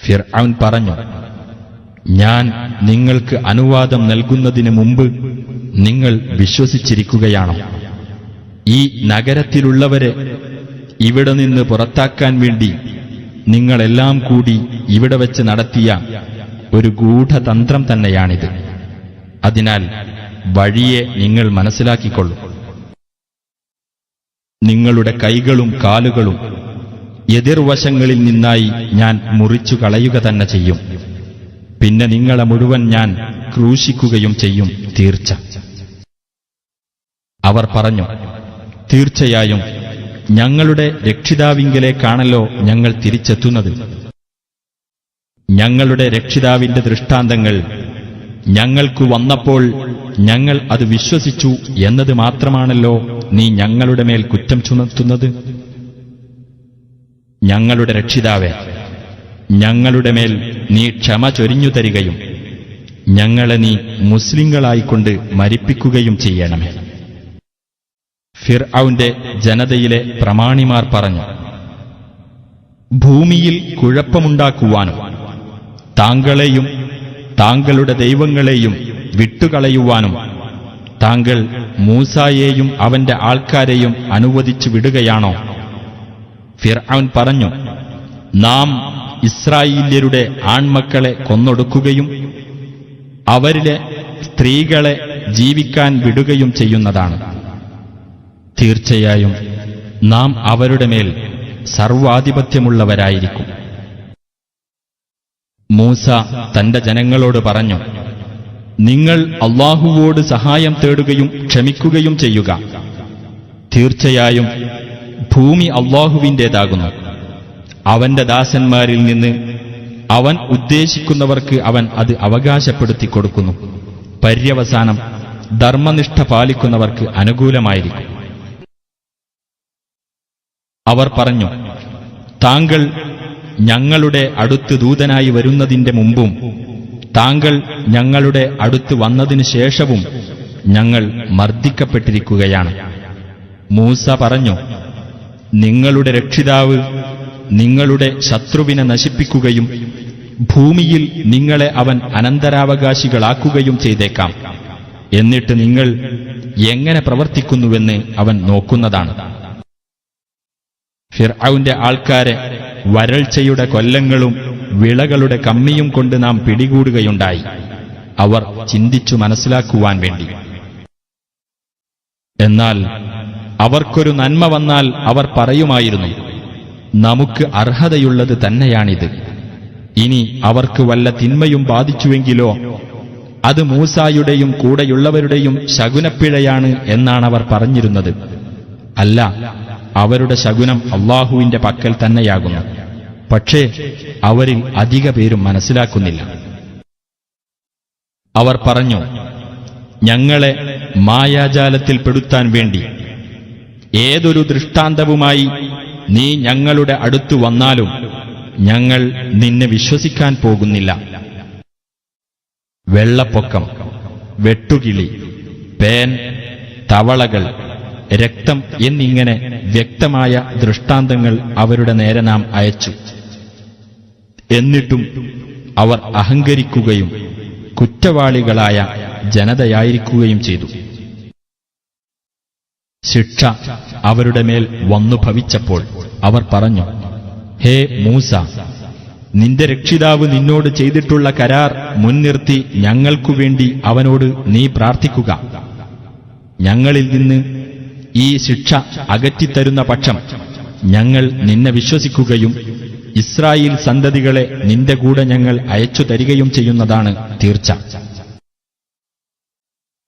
ഫിർഔൻ പറഞ്ഞു, ഞാൻ നിങ്ങൾക്ക് അനുവാദം നൽകുന്നതിന് മുമ്പ് നിങ്ങൾ വിശ്വസിച്ചിരിക്കുകയാണോ? ഈ നഗരത്തിലുള്ളവരെ ഇവിടെ നിന്ന് പുറത്താക്കാൻ വേണ്ടി നിങ്ങളെല്ലാം കൂടി ഇവിടെ വച്ച് നടത്തിയ ഒരു ഗൂഢതന്ത്രം തന്നെയാണിത്. അതിനാൽ വഴിയെ നിങ്ങൾ മനസ്സിലാക്കിക്കൊള്ളൂ. നിങ്ങളുടെ കൈകളും കാലുകളും എതിർവശങ്ങളിൽ നിന്നായി ഞാൻ മുറിച്ചു കളയുക തന്നെ ചെയ്യും. പിന്നെ നിങ്ങളെ മുഴുവൻ ഞാൻ ക്രൂശിക്കുകയും ചെയ്യും, തീർച്ച. അവർ പറഞ്ഞു, തീർച്ചയായും ഞങ്ങളുടെ രക്ഷിതാവിങ്കലേക്കാണല്ലോ ഞങ്ങൾ തിരിച്ചെത്തുന്നത്. ഞങ്ങളുടെ രക്ഷിതാവിന്റെ ദൃഷ്ടാന്തങ്ങൾ ഞങ്ങൾക്കു വന്നപ്പോൾ ഞങ്ങൾ അത് വിശ്വസിച്ചു എന്നത് മാത്രമാണല്ലോ നീ ഞങ്ങളുടെ മേൽ കുറ്റം ചുമത്തുന്നത്. ഞങ്ങളുടെ രക്ഷിതാവേ, ഞങ്ങളുടെ മേൽ നീ ക്ഷമ ചൊരിഞ്ഞു തരികയും ഞങ്ങളെ നീ മുസ്ലിങ്ങളായിക്കൊണ്ട് മരിപ്പിക്കുകയും ചെയ്യണമേ. ഫിർഔന്റെ ജനതയിലെ പ്രമാണിമാർ പറഞ്ഞു, ഭൂമിയിൽ കുഴപ്പമുണ്ടാക്കുവാനും താങ്കളെയും താങ്കളുടെ ദൈവങ്ങളെയും വിട്ടുകളയുവാനും താങ്കൾ മൂസായെയും അവന്റെ ആൾക്കാരെയും അനുവദിച്ചു വിടുകയാണോ? ഫിർഔൻ പറഞ്ഞു, നാം ഇസ്രായേല്യരുടെ ആൺമക്കളെ കൊന്നൊടുക്കുകയും അവരിലെ സ്ത്രീകളെ ജീവിക്കാൻ വിടുകയും ചെയ്യുന്നതാണ്. തീർച്ചയായും നാം അവരുടെ മേൽ സർവാധിപത്യമുള്ളവരായിരിക്കും. മൂസ തന്റെ ജനങ്ങളോട് പറഞ്ഞു, നിങ്ങൾ അല്ലാഹുവോട് സഹായം തേടുകയും ക്ഷമിക്കുകയും ചെയ്യുക. തീർച്ചയായും ഭൂമി അല്ലാഹുവിന്റേതാകുന്നു. അവന്റെ ദാസന്മാരിൽ നിന്ന് അവൻ ഉദ്ദേശിക്കുന്നവർക്ക് അവൻ അത് അവകാശപ്പെടുത്തി കൊടുക്കുന്നു. പര്യവസാനം ധർമ്മനിഷ്ഠ പാലിക്കുന്നവർക്ക് അനുകൂലമായിരിക്കും. അവർ പറഞ്ഞു, താങ്കൾ ഞങ്ങളുടെ അടുത്ത് ദൂതനായി വരുന്നതിന്റെ മുമ്പും താങ്കൾ ഞങ്ങളുടെ അടുത്ത് വന്നതിനു ശേഷവും ഞങ്ങൾ മർദ്ദിക്കപ്പെട്ടിരിക്കുകയാണ്. മൂസ പറഞ്ഞു, നിങ്ങളുടെ രക്ഷിതാവ് നിങ്ങളുടെ ശത്രുവിനെ നശിപ്പിക്കുകയും ഭൂമിയിൽ നിങ്ങളെ അവൻ അനന്തരാവകാശികളാക്കുകയും ചെയ്തേക്കാം. എന്നിട്ട് നിങ്ങൾ എങ്ങനെ പ്രവർത്തിക്കുന്നുവെന്ന് അവൻ നോക്കുന്നതാണ്. ഫിർഔന്റെ ആൾക്കാരെ വരൾച്ചയുടെ കൊല്ലങ്ങളും വിളകളുടെ കമ്മിയും കൊണ്ട് നാം പിടികൂടുകയുണ്ടായി, അവർ ചിന്തിച്ചു മനസ്സിലാക്കുവാൻ വേണ്ടി. എന്നാൽ അവർക്കൊരു നന്മ വന്നാൽ അവർ പറയുമായിരുന്നു, നമുക്ക് അർഹതയുള്ളത് തന്നെയാണിത്. ഇനി അവർക്ക് വല്ല തിന്മയും ബാധിച്ചുവെങ്കിലോ അത് മൂസായുടെയും കൂടെയുള്ളവരുടെയും ശകുനപ്പിഴയാണ് എന്നാണവർ പറഞ്ഞിരുന്നത്. അല്ല, അവരുടെ ശകുനം അല്ലാഹുവിന്റെ പക്കൽ തന്നെയാകുന്നു. പക്ഷേ അവരിൽ അധിക പേരും മനസ്സിലാക്കുന്നില്ല. അവർ പറഞ്ഞു, ഞങ്ങളെ മായാജാലത്തിൽപ്പെടുത്താൻ വേണ്ടി ഏതൊരു ദൃഷ്ടാന്തവുമായി നീ ഞങ്ങളുടെ അടുത്തു വന്നാലും ഞങ്ങൾ നിന്നെ വിശ്വസിക്കാൻ പോകുന്നില്ല. വെള്ളപ്പൊക്കം, വെട്ടുകിളി, പേൻ, തവളകൾ, രക്തം എന്നിങ്ങനെ വ്യക്തമായ ദൃഷ്ടാന്തങ്ങൾ അവരുടെ നേരെ നാം അയച്ചു. എന്നിട്ടും അവർ അഹങ്കരിക്കുകയും കുറ്റവാളികളായ ജനതയായിരിക്കുകയും ചെയ്തു. ശിക്ഷ അവരുടെ മേൽ വന്നു ഭവിച്ചപ്പോൾ അവർ പറഞ്ഞു, ഹേ മൂസ, നിന്റെ രക്ഷിതാവ് നിന്നോട് ചെയ്തിട്ടുള്ള കരാർ മുൻനിർത്തി ഞങ്ങൾക്കുവേണ്ടി അവനോട് നീ പ്രാർത്ഥിക്കുക. ഞങ്ങളിൽ നിന്ന് ഈ ശിക്ഷ അകറ്റിത്തരുന്ന പക്ഷം ഞങ്ങൾ നിന്നെ വിശ്വസിക്കുകയും ഇസ്രായേൽ സന്തതികളെ നിന്റെ കൂടെ ഞങ്ങൾ അയച്ചു തരികയും ചെയ്യുന്നതാണ് തീർച്ച.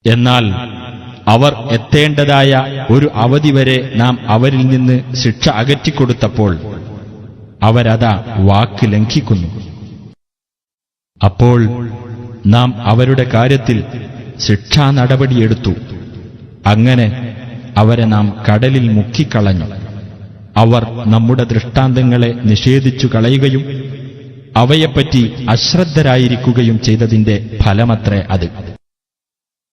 എന്നാൽ അവർ എത്തേണ്ടതായ ഒരു അവധി വരെ നാം അവരിൽ നിന്ന് ശിക്ഷ അകറ്റിക്കൊടുത്തപ്പോൾ അവരതാ വാക്ക് ലംഘിക്കുന്നു. അപ്പോൾ നാം അവരുടെ കാര്യത്തിൽ ശിക്ഷാ നടപടിയെടുത്തു. അങ്ങനെ അവരെ നാം കടലിൽ മുക്കിക്കളഞ്ഞു. അവർ നമ്മുടെ ദൃഷ്ടാന്തങ്ങളെ നിഷേധിച്ചു കളയുകയും അവയെപ്പറ്റി അശ്രദ്ധരായിരിക്കുകയും ചെയ്തതിന്റെ ഫലമത്രേ അത്.